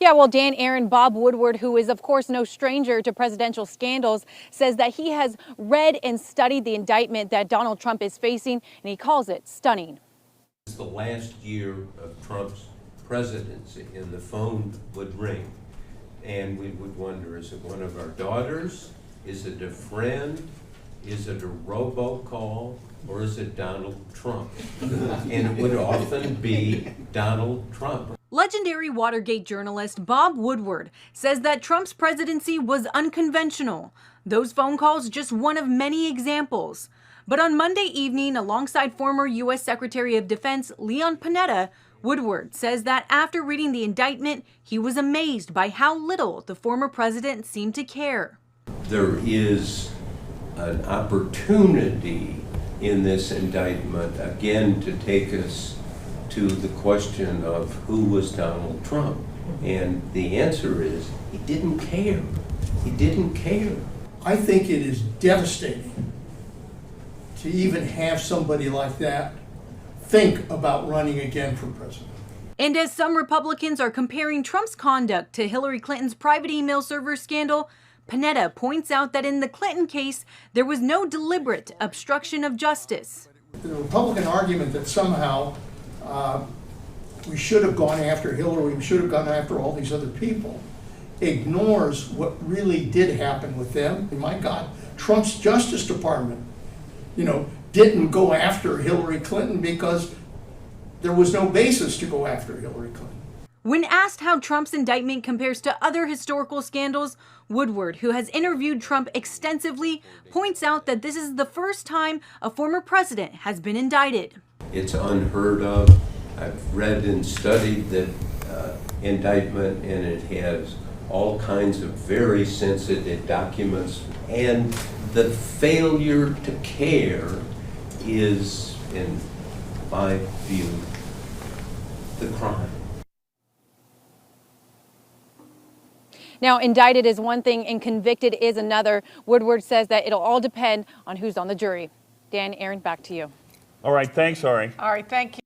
Yeah, well, Dan Aaron, Bob Woodward, who is, of course, no stranger to presidential scandals, says that he has read and studied the indictment that Donald Trump is facing, and he calls it stunning. It's the last year of Trump's presidency, and the phone would ring, and we would wonder, is it one of our daughters? Is it a friend? Is it a robocall? Or is it Donald Trump? And it would often be Donald Trump. Legendary Watergate journalist Bob Woodward says that Trump's presidency was unconventional. Those phone calls just one of many examples. But on Monday evening, alongside former U.S. Secretary of Defense Leon Panetta, Woodward says that after reading the indictment, he was amazed by how little the former president seemed to care. There is an opportunity in this indictment, again, to take us to the question of who was Donald Trump. And the answer is, he didn't care. He didn't care. I think it is devastating to even have somebody like that think about running again for president. And as some Republicans are comparing Trump's conduct to Hillary Clinton's private email server scandal, Panetta points out that in the Clinton case, there was no deliberate obstruction of justice. The Republican argument that somehow we should have gone after Hillary, we should have gone after all these other people, ignores what really did happen with them. And my God, Trump's Justice Department, didn't go after Hillary Clinton because there was no basis to go after Hillary Clinton. When asked how Trump's indictment compares to other historical scandals, Woodward, who has interviewed Trump extensively, points out that this is the first time a former president has been indicted. It's unheard of. I've read and studied the indictment, and it has all kinds of very sensitive documents, and the failure to care is, in my view, the crime. Now, indicted is one thing and convicted is another. Woodward says that it'll all depend on who's on the jury. Dan, Aaron, back to you. All right, thanks, Ari. All right, thank you.